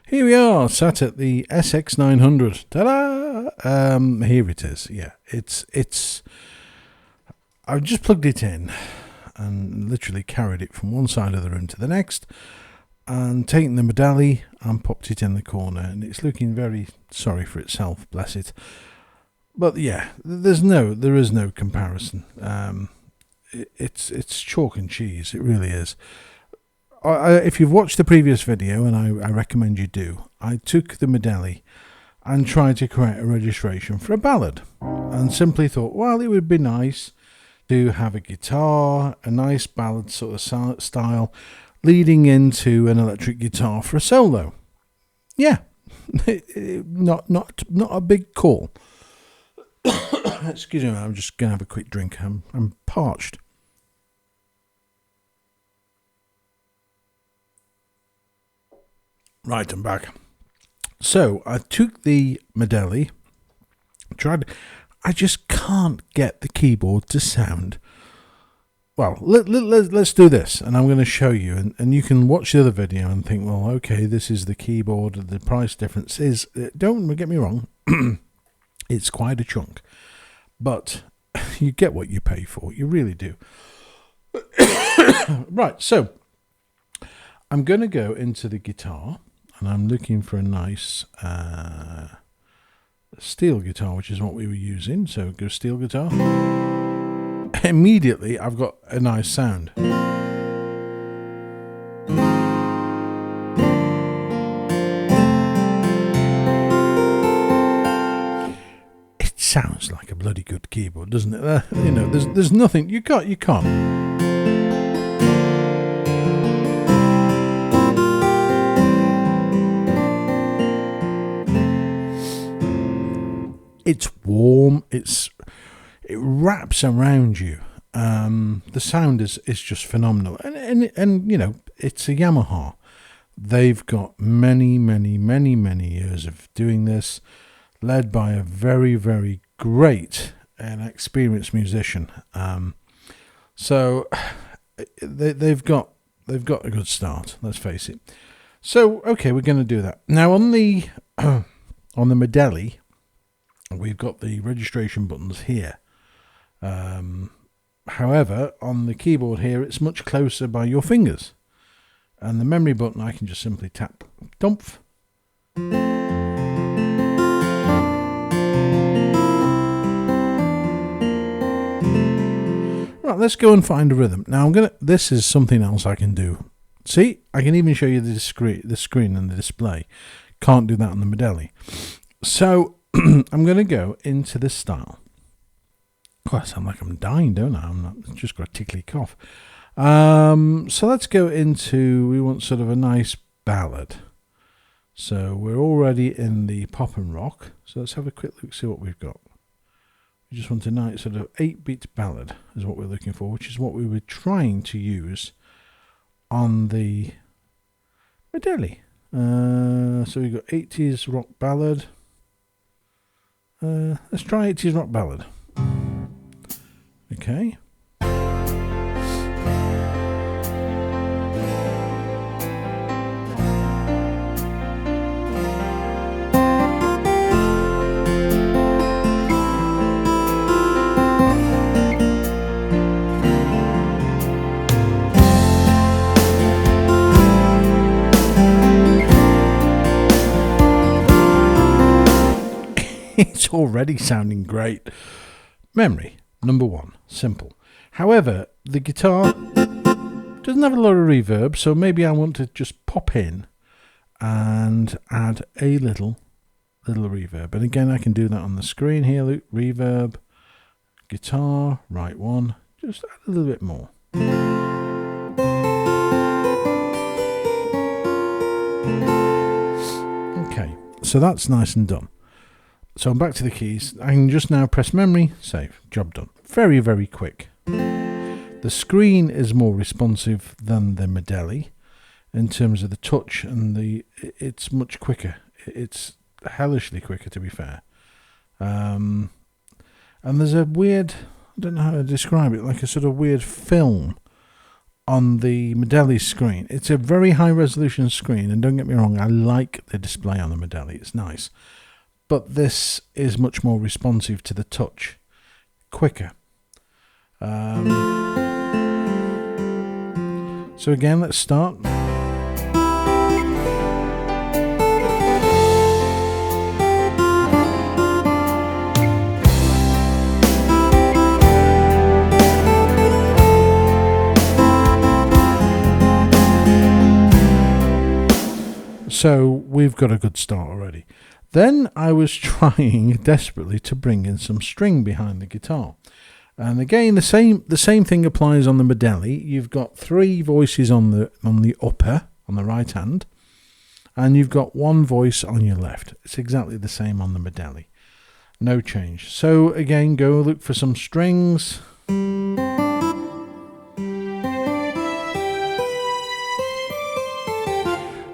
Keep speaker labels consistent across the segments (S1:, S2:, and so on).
S1: Here we are, sat at the SX900. Ta-da! Here it is. Yeah, it's. I've just plugged it in and literally carried it from one side of the room to the next, and taken the Medeli and popped it in the corner, and it's looking very sorry for itself, bless it. But yeah, there is no comparison. It's chalk and cheese. It really is. If you've watched the previous video, and I recommend you do, I took the Medeli and tried to create a registration for a ballad, and simply thought, well, it would be nice to have a guitar, a nice ballad sort of style, leading into an electric guitar for a solo. Yeah, not a big call. Excuse me, I'm just gonna have a quick drink. I'm parched. Right, I'm back. So I took the Medeli, tried. I just can't get the keyboard to sound. Well, let's do this, and I'm going to show you, and you can watch the other video and think, well, okay, this is the keyboard. The price difference is, don't get me wrong, it's quite a chunk, but you get what you pay for. You really do. Right, so I'm going to go into the guitar. And I'm looking for a nice steel guitar, which is what we were using. So go steel guitar. Immediately, I've got a nice sound. It sounds like a bloody good keyboard, doesn't it? You know, there's nothing you can't. It's warm. It wraps around you. The sound is just phenomenal, and you know, it's a Yamaha. They've got many years of doing this, led by a very great and experienced musician. So they've got a good start. Let's face it. So okay, we're going to do that now on the Medeli. We've got the registration buttons here. However, on the keyboard here, it's much closer by your fingers. And the memory button, I can just simply tap. Dumph. Right, let's go and find a rhythm. Now, this is something else I can do. See, I can even show you the screen and the display. Can't do that on the Medeli. So, I'm going to go into this style. Oh, I sound like I'm dying, don't I? I'm not. I've just got a tickly cough. So let's go into, we want sort of a nice ballad. So we're already in the pop and rock. So let's have a quick look, see what we've got. We just want a nice sort of 8-beat ballad is what we're looking for, which is what we were trying to use on the Medeli. So we've got 80s rock ballad. Let's try 80s rock ballad. Okay. It's already sounding great. Memory, number one, simple. However, the guitar doesn't have a lot of reverb, so maybe I want to just pop in and add a little reverb. And again, I can do that on the screen here. Look, reverb, guitar, right one, just add a little bit more. Okay, so that's nice and done. So I'm back to the keys. I can just now press memory, save, job done. Very quick. The screen is more responsive than the Medeli in terms of the touch, and it's much quicker. It's hellishly quicker, to be fair. And there's a weird, I don't know how to describe it, like a sort of weird film on the Medeli screen. It's a very high resolution screen, and don't get me wrong, I like the display on the Medeli, it's nice. But this is much more responsive to the touch, quicker. So again, let's start. So we've got a good start already. Then I was trying desperately to bring in some string behind the guitar. And again, the same thing applies on the Medeli. You've got 3 voices on the upper, on the right hand, and you've got 1 voice on your left. It's exactly the same on the Medeli. No change. So again, go look for some strings.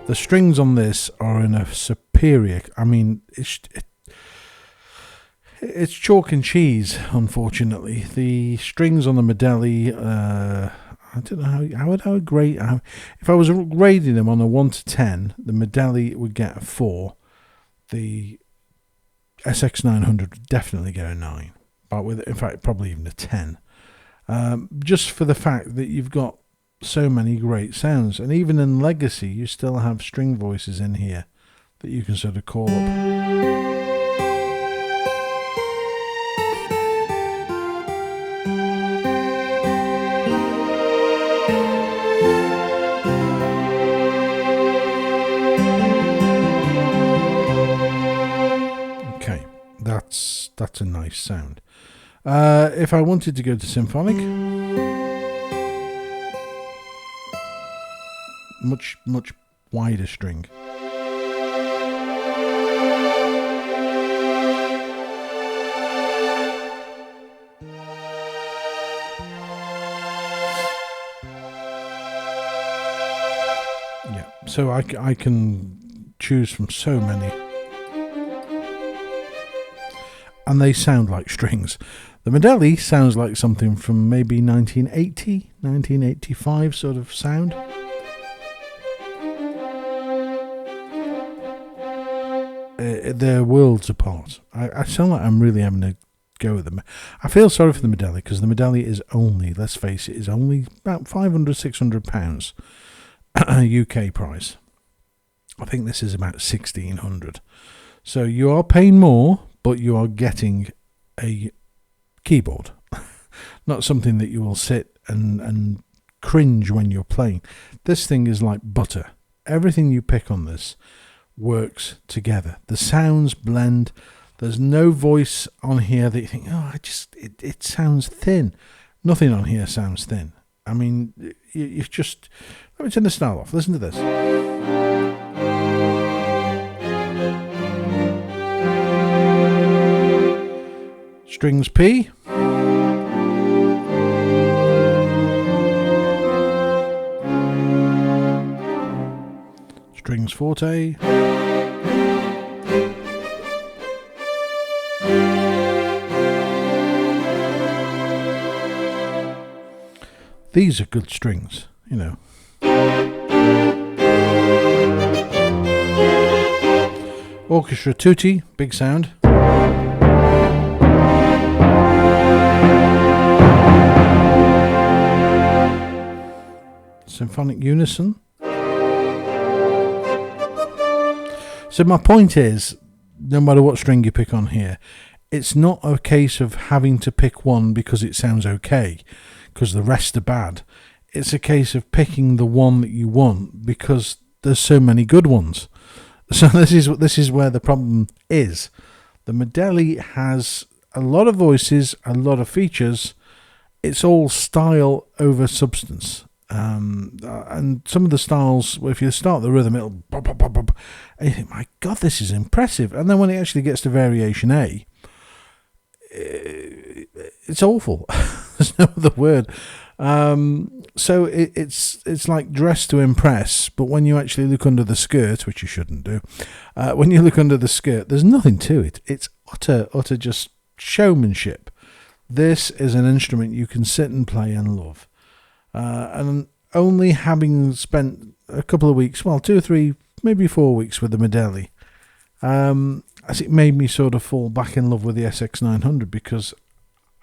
S1: The strings on this are in a superior, I mean, it's chalk and cheese, unfortunately. The strings on the Medeli, I don't know how would I grade. If I was grading them on a 1 to 10, the Medeli would get a 4. The SX900 would definitely get a 9. But in fact, probably even a 10. Just for the fact that you've got so many great sounds, and even in Legacy, you still have string voices in here that you can sort of call up. That's a nice sound. If I wanted to go to symphonic, much wider string. Yeah, so I can choose from so many. And they sound like strings. The Medeli sounds like something from maybe 1980, 1985 sort of sound. They're worlds apart. I sound like I'm really having a go at them. I feel sorry for the Medeli, because the Medeli is only, let's face it, is only about £500–600 UK price. I think this is about 1,600. So you are paying more, but you are getting a keyboard, not something that you will sit and cringe when you're playing. This thing is like butter. Everything you pick on this works together. The sounds blend. There's no voice on here that you think, oh, it sounds thin. Nothing on here sounds thin. I mean, you've just, let me turn the style off. Listen to this. Strings P. Strings forte. These are good strings, you know. Orchestra tutti, big sound. Symphonic unison. So my point is, no matter what string you pick on here, it's not a case of having to pick one because it sounds okay, because the rest are bad. It's a case of picking the one that you want because there's so many good ones. So this is where the problem is. The Medeli has a lot of voices, a lot of features. It's all style over substance. And some of the styles, if you start the rhythm, it'll pop, pop, pop, pop, and you think, my God, this is impressive. And then when it actually gets to variation A, it's awful. There's no other word. So it's like dress to impress, but when you actually look under the skirt, which you shouldn't do, when you look under the skirt, there's nothing to it. It's utter just showmanship. This is an instrument you can sit and play and love. And only having spent a couple of weeks, well, 2 or 3, maybe 4 weeks with the Medeli, as it made me sort of fall back in love with the SX900, because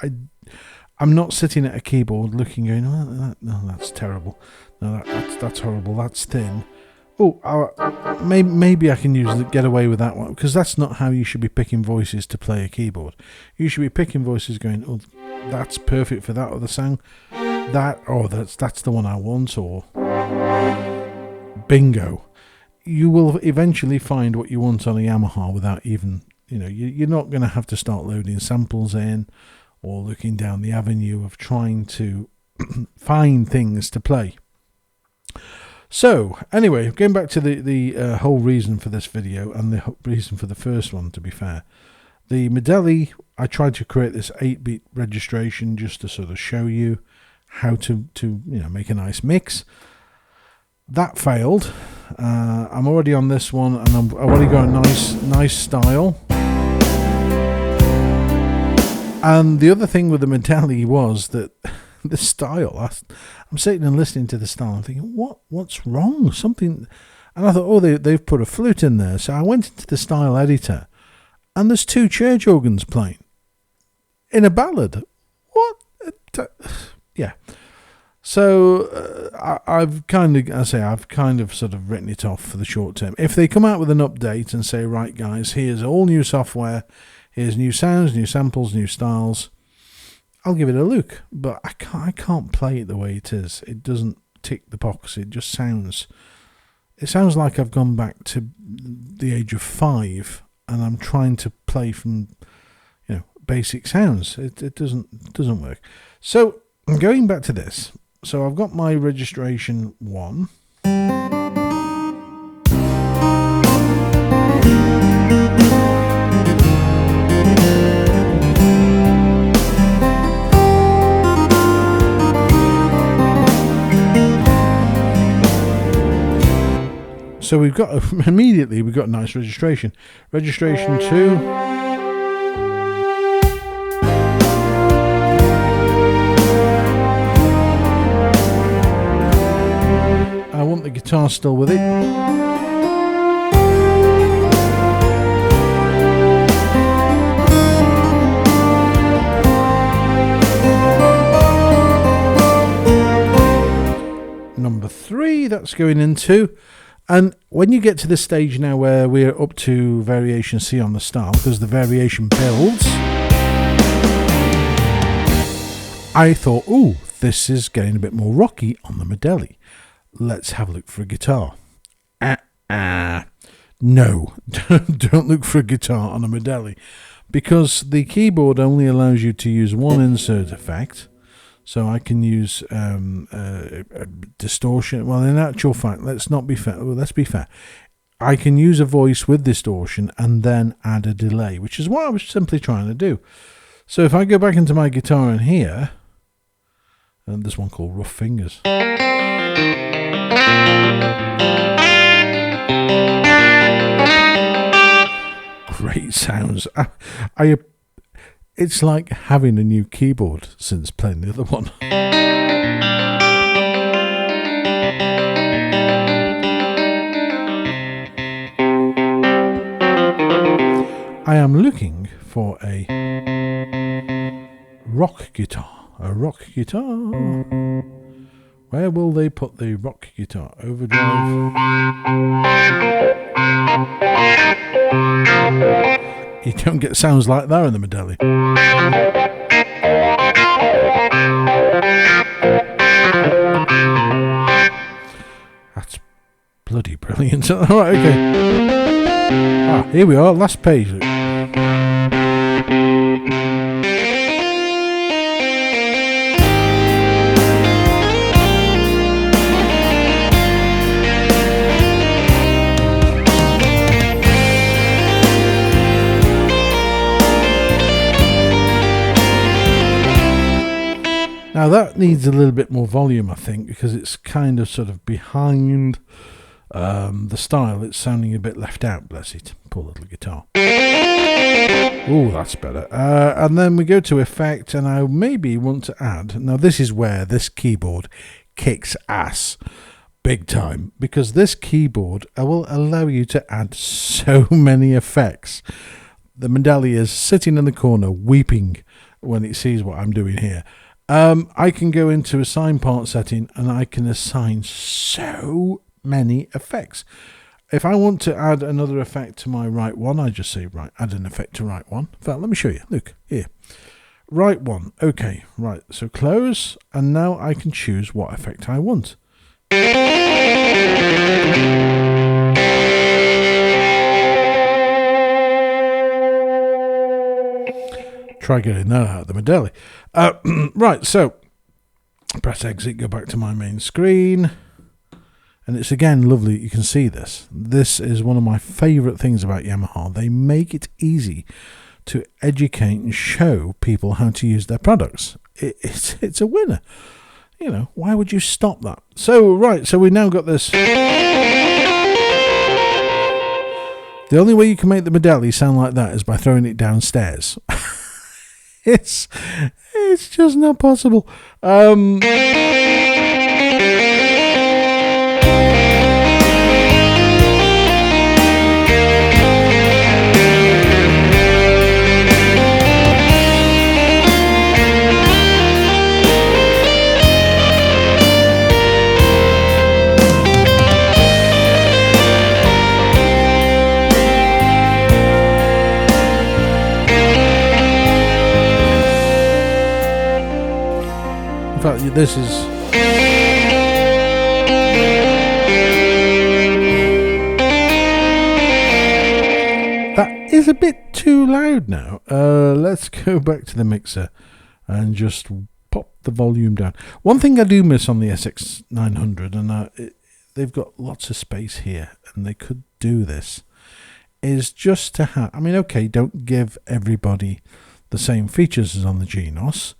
S1: I'm not sitting at a keyboard looking, going, oh, no, that's terrible. No, that's horrible. That's thin. Oh, maybe I can get away with that one, because that's not how you should be picking voices to play a keyboard. You should be picking voices going, oh, that's perfect for that other song. That's the one I want, or bingo. You will eventually find what you want on a Yamaha without even, you're not going to have to start loading samples in or looking down the avenue of trying to find things to play. So, anyway, going back to the whole reason for this video, and the reason for the first one, to be fair. The Medeli, I tried to create this 8-beat registration just to sort of show you how to make a nice mix. That failed. I'm already on this one, and I've already got a nice style. And the other thing with the Medeli was that the style, I'm sitting and listening to the style and thinking, what's wrong? Something. And I thought, oh, they've put a flute in there. So I went into the style editor, and there's 2 church organs playing in a ballad. What? Yeah. So I've kind of sort of written it off for the short term. If they come out with an update and say, right, guys, here's all new software, here's new sounds, new samples, new styles, I'll give it a look. But I can't play it the way it is. It doesn't tick the box. It just sounds like I've gone back to the age of 5 and I'm trying to play from basic sounds. It doesn't work. So I'm going back to this. So I've got my registration 1. So we've got immediately a nice registration. Registration 2. I want the guitar still with it. Number 3, that's going into. And when you get to this stage now where we're up to variation C on the style, because the variation builds, I thought, ooh, this is getting a bit more rocky on the Medeli. Let's have a look for a guitar. No, don't look for a guitar on a Medeli, because the keyboard only allows you to use one insert effect. So I can use a distortion. Well, in actual fact, let's be fair. I can use a voice with distortion and then add a delay, which is what I was simply trying to do. So if I go back into my guitar in here, and there's one called Rough Fingers. Great sounds. It's like having a new keyboard since playing the other one. I am looking for a rock guitar. A rock guitar. Where will they put the rock guitar? Overdrive. You don't get sounds like that in the Medeli. That's bloody brilliant. Alright, okay. Here we are, last page. Now that needs a little bit more volume, I think, because it's kind of sort of behind the style. It's sounding a bit left out, bless it. Poor little guitar. Oh, that's better. And then we go to effect, and I maybe want to add. Now this is where this keyboard kicks ass big time, because this keyboard will allow you to add so many effects. The Medeli is sitting in the corner weeping when it sees what I'm doing here. I can go into assign part setting and I can assign so many effects. If I want to add another effect to my right one, I just say, right, add an effect to right one. In fact, let me show you. Look, here. Right one. Okay, right. So close, and now I can choose what effect I want. Try getting that out of the Medeli. Right, so press exit, go back to my main screen. And it's again lovely. You can see this. This is one of my favourite things about Yamaha. They make it easy to educate and show people how to use their products. It's a winner. You know, why would you stop that? So, right, so we now got this. The only way you can make the Medeli sound like that is by throwing it downstairs. It's just not possible. In fact, this is... That is a bit too loud now. Let's go back to the mixer and just pop the volume down. One thing I do miss on the SX900, and they've got lots of space here, and they could do this, is just to have... I mean, okay, don't give everybody the same features as on the Genos,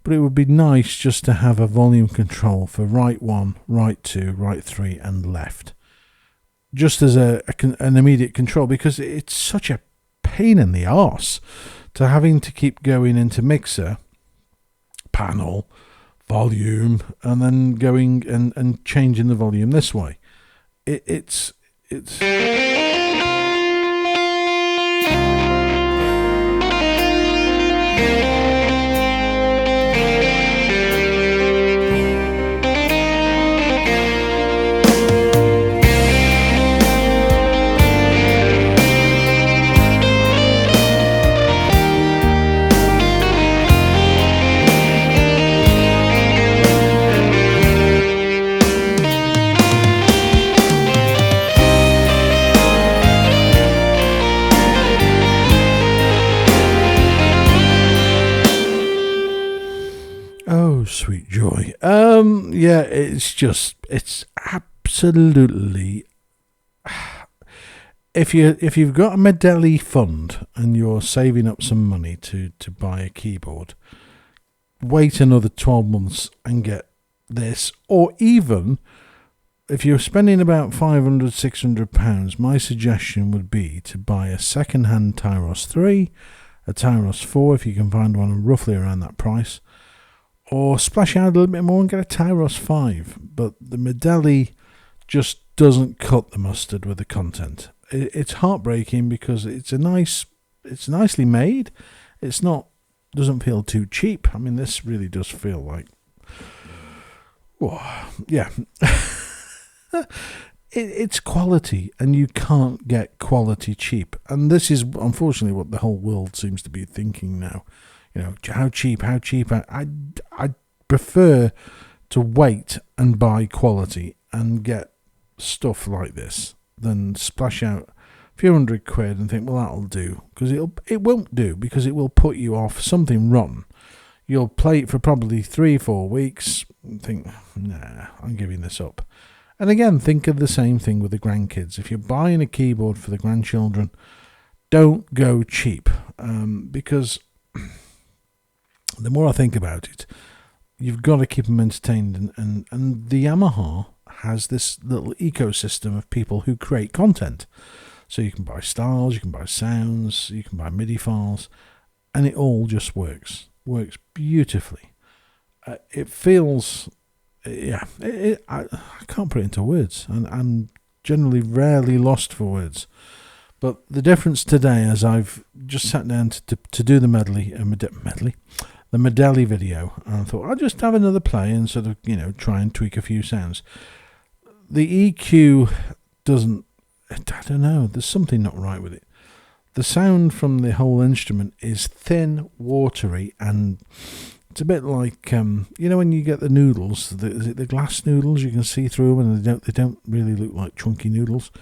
S1: but it would be nice just to have a volume control for right 1, right 2, right 3 and left. Just as an immediate control, because it's such a pain in the arse to having to keep going into mixer, panel, volume, and then going and changing the volume this way. It's sweet joy. Yeah, it's absolutely... If you've got a Medeli fund and you're saving up some money to buy a keyboard, wait another 12 months and get this. Or even if you're spending about £500-600, my suggestion would be to buy a second-hand Tyros 3, a Tyros 4 if you can find one roughly around that price, or splash out a little bit more and get a Tyros 5. But the Medeli just doesn't cut the mustard with the content. It's heartbreaking because it's nicely made. Doesn't feel too cheap. I mean, this really does feel like, yeah. It's quality, and you can't get quality cheap. And this is unfortunately what the whole world seems to be thinking now. You know, how cheap? I prefer to wait and buy quality and get stuff like this than splash out a few £100 and think, well, that'll do. Because it won't do, because it will put you off something rotten. You'll play it for probably 3-4 weeks and think, nah, I'm giving this up. And again, think of the same thing with the grandkids. If you're buying a keyboard for the grandchildren, don't go cheap, because the more I think about it, you've got to keep them entertained, and the Yamaha has this little ecosystem of people who create content. So you can buy styles, you can buy sounds, you can buy MIDI files, and it all just works beautifully. It feels I can't put it into words, and I'm generally rarely lost for words. But the difference today, as I've just sat down to do the the Medeli video, and I thought I'll just have another play and sort of, try and tweak a few sounds. The EQ doesn't, I don't know, there's something not right with it. The sound from the whole instrument is thin, watery, and it's a bit like, when you get the noodles, is it the glass noodles? You can see through them, and they don't really look like chunky noodles.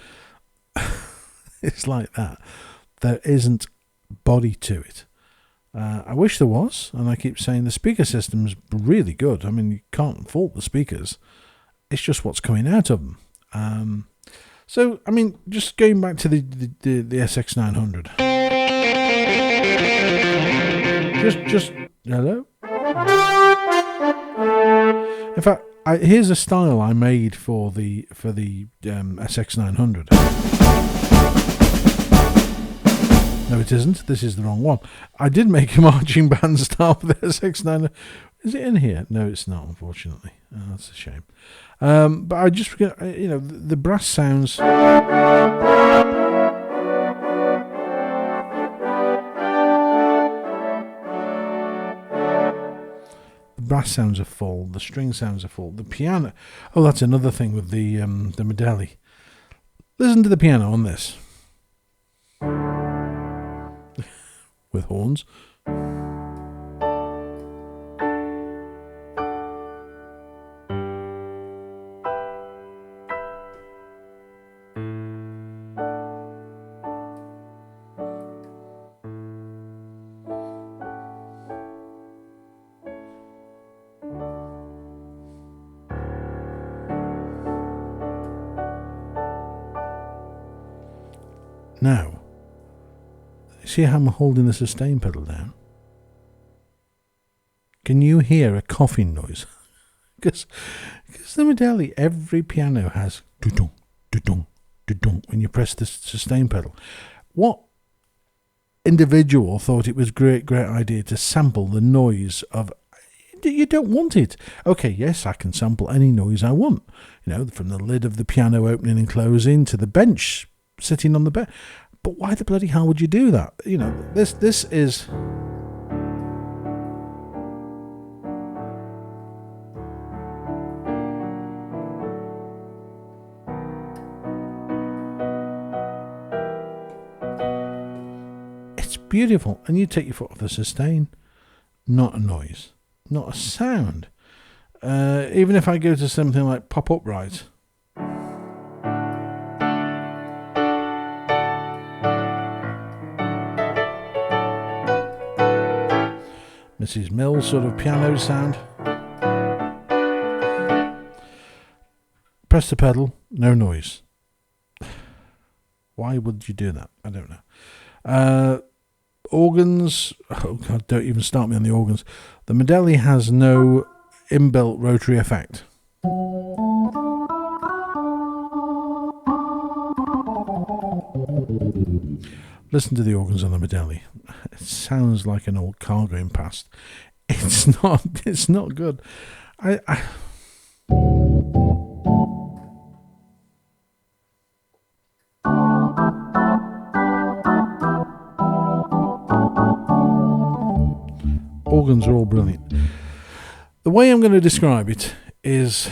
S1: It's like that. There isn't body to it. I wish there was, and I keep saying the speaker system's really good. I mean, you can't fault the speakers. It's just what's coming out of them. So, I mean, just going back to the SX900. Just hello. In fact, here's a style I made for the SX900. No, it isn't. This is the wrong one. I did make a marching band style for the SX900. Is it in here? No, it's not, unfortunately. Oh, that's a shame. But I just, the brass sounds. The brass sounds are full. The string sounds are full. The piano. Oh, that's another thing with the Medeli. Listen to the piano on this. With horns. Now, see how I'm holding the sustain pedal down? Can you hear a coughing noise? Because the Medeli, every piano has doo-dong, doo-dong, doo-dong when you press the sustain pedal. What individual thought it was a great idea to sample the noise of... You don't want it. Okay, yes, I can sample any noise I want. From the lid of the piano opening and closing to the bench sitting on the bed. But why the bloody hell would you do that? This is... It's beautiful. And you take your foot off the sustain. Not a noise. Not a sound. Even if I go to something like Pop Upright... Mrs. Mills sort of piano sound. Press the pedal, no noise. Why would you do that? I don't know. Organs, oh God, don't even start me on the organs. The Medeli has no inbuilt rotary effect. Listen to the organs on the Medeli. It sounds like an old car going past. It's not good. Organs are all brilliant. The way I'm going to describe it is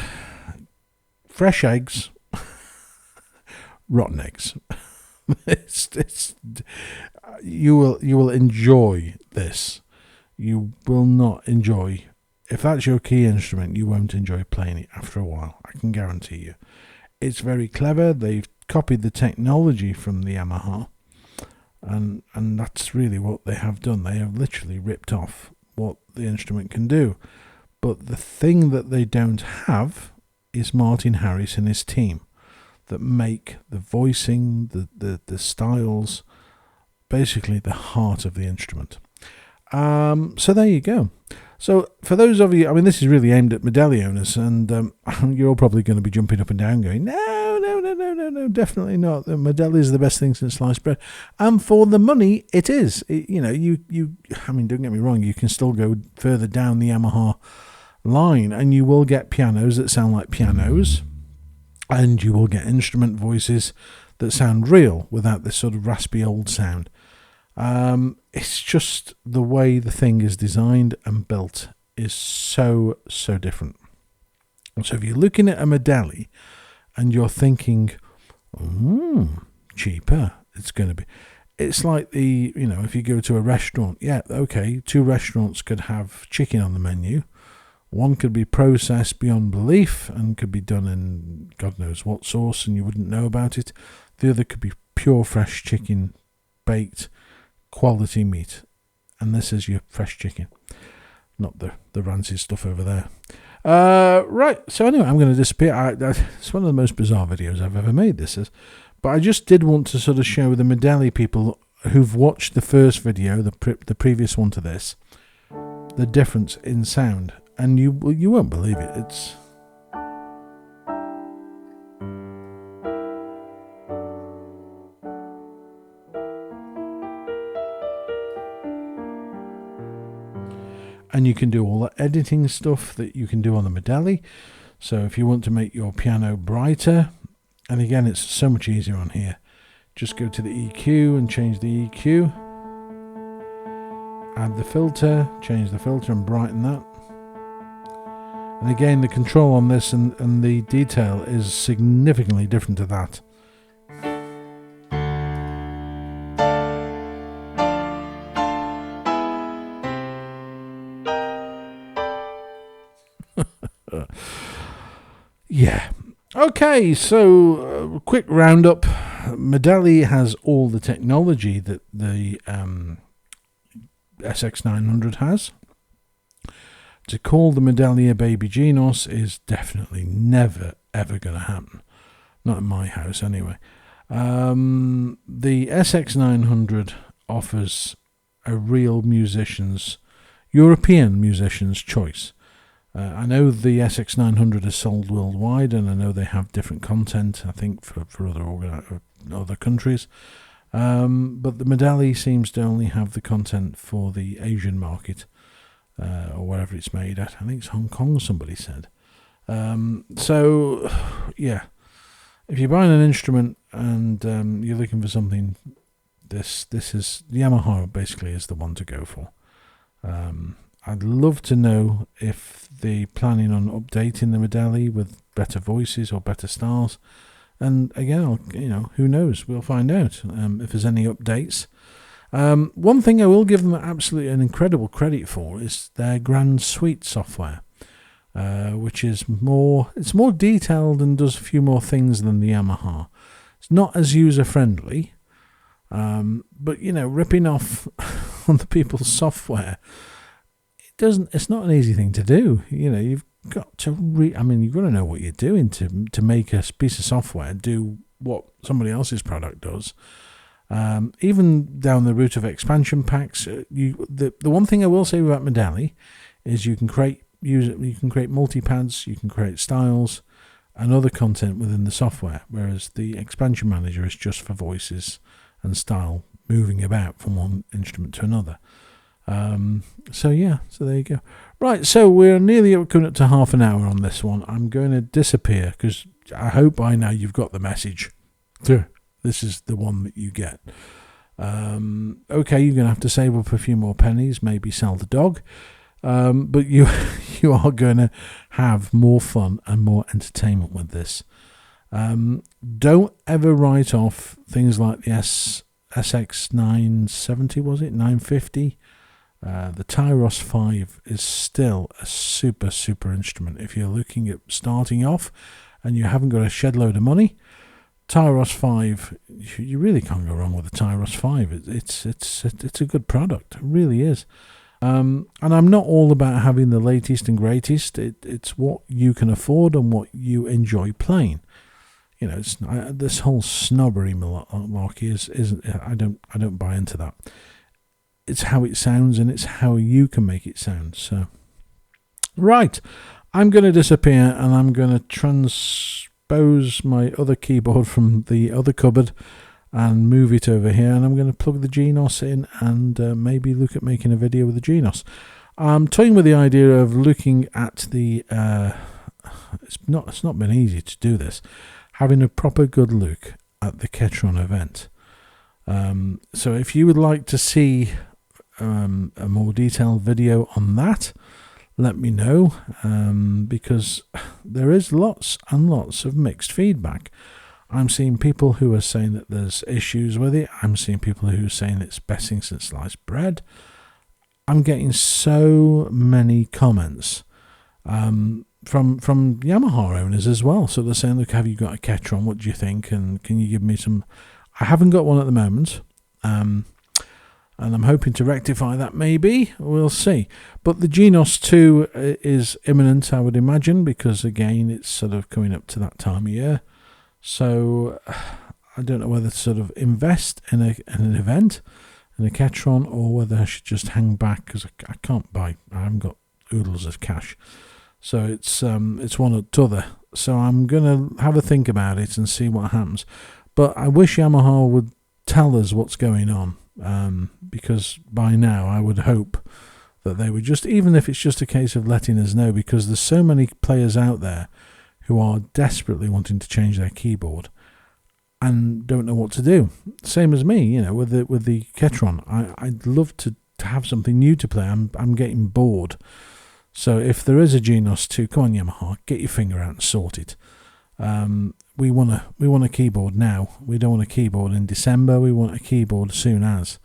S1: fresh eggs, rotten eggs. You will enjoy this. You will not enjoy, if that's your key instrument, you won't enjoy playing it after a while. I can guarantee you. It's very clever. They've copied the technology from the Yamaha, and that's really what they have done. They have literally ripped off what the instrument can do. But the thing that they don't have is Martin Harris and his team that make the voicing, the styles, basically the heart of the instrument. So there you go. So for those of you, I mean, this is really aimed at Medeli owners, and you're all probably going to be jumping up and down going, no, definitely not. The Medeli is the best thing since sliced bread. And for the money, it is. I mean, don't get me wrong, you can still go further down the Yamaha line, and you will get pianos that sound like pianos, and you will get instrument voices that sound real without this sort of raspy old sound. It's just the way the thing is designed and built is so different. So if you're looking at a Medeli and you're thinking, cheaper, it's going to be. It's like if you go to a restaurant, yeah, okay, 2 restaurants could have chicken on the menu. One could be processed beyond belief and could be done in God knows what sauce and you wouldn't know about it. The other could be pure fresh chicken, baked, quality meat. And this is your fresh chicken, not the rancid stuff over there. Right, so anyway, I'm going to disappear. It's one of the most bizarre videos I've ever made, this is. But I just did want to sort of show the Medeli people who've watched the first video, the previous one to this, the difference in sound. And you won't believe it. It's... And you can do all the editing stuff that you can do on the Medeli. So if you want to make your piano brighter, and again, it's so much easier on here. Just go to the EQ and change the EQ. Add the filter, change the filter and brighten that. And again, the control on this and the detail is significantly different to that. Yeah. Okay, so quick roundup. Medeli has all the technology that the SX900 has. To call the Medeli a baby Genos is definitely never ever going to happen. Not in my house anyway. The SX900 offers a real European musician's choice. I know the SX900 is sold worldwide, and I know they have different content, I think, for other countries. But the Medeli seems to only have the content for the Asian market, or wherever it's made at. I think it's Hong Kong, somebody said. So, yeah, if you're buying an instrument and you're looking for something, this is Yamaha basically is the one to go for. I'd love to know if they're planning on updating the Medeli with better voices or better styles. And again, who knows? We'll find out if there's any updates. One thing I will give them absolutely an incredible credit for is their Grand Suite software, which is more detailed and does a few more things than the Yamaha. It's not as user friendly, but ripping off on the people's software, it's not an easy thing to do. You've got to you've got to know what you're doing to make a piece of software do what somebody else's product does. Even down the route of expansion packs, the one thing I will say about Medeli is you can create multipads, you can create styles and other content within the software, whereas the expansion manager is just for voices and style moving about from one instrument to another. So there you go. Right, so we're nearly coming up to half an hour on this one. I'm going to disappear because I hope by now you've got the message. This is the one that you get. Okay, you're going to have to save up a few more pennies, maybe sell the dog. But you are going to have more fun and more entertainment with this. Don't ever write off things like the SX970, was it? 950? The Tyros 5 is still a super instrument. If you're looking at starting off and you haven't got a shed load of money, Tyros 5, you really can't go wrong with the Tyros 5. It's a good product. It really is. And I'm not all about having the latest and greatest. It's what you can afford and what you enjoy playing. It's this whole snobbery malarkey isn't. I don't buy into that. It's how it sounds and it's how you can make it sound. So, right, I'm going to disappear and I'm going to transpose my other keyboard from the other cupboard and move it over here, and I'm going to plug the Genos in and maybe look at making a video with the Genos. I'm toying with the idea of looking at the. It's not been easy to do this. Having a proper good look at the Ketron event. So if you would like to see a more detailed video on that, let me know, because there is lots and lots of mixed feedback. I'm seeing people who are saying that there's issues with it. I'm seeing people who are saying it's best thing since sliced bread. I'm getting so many comments from Yamaha owners as well. So they're saying, look, have you got a Ketron? What do you think? And can you give me some... I haven't got one at the moment. And I'm hoping to rectify that maybe. We'll see. But the Genos 2 is imminent, I would imagine, because, again, it's sort of coming up to that time of year. So I don't know whether to sort of invest in an event, in a Ketron, or whether I should just hang back, because I can't buy. I haven't got oodles of cash. So it's one or t'other. So I'm going to have a think about it and see what happens. But I wish Yamaha would tell us what's going on, because by now I would hope that they would just, even if it's just a case of letting us know, because there's so many players out there who are desperately wanting to change their keyboard and don't know what to do. Same as me, you know, with the Ketron. I'd love to have something new to play. I'm getting bored. So if there is a Genos 2, come on Yamaha, get your finger out and sort it. We want a keyboard now. We don't want a keyboard in December. We want a keyboard as soon as.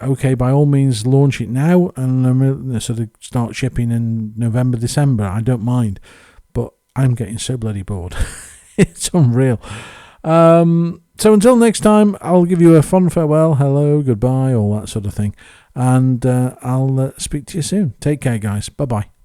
S1: Okay, by all means, launch it now and sort of start shipping in November, December. I don't mind, but I'm getting so bloody bored. It's unreal. So until next time, I'll give you a fond farewell, hello, goodbye, all that sort of thing, and I'll speak to you soon. Take care, guys. Bye bye.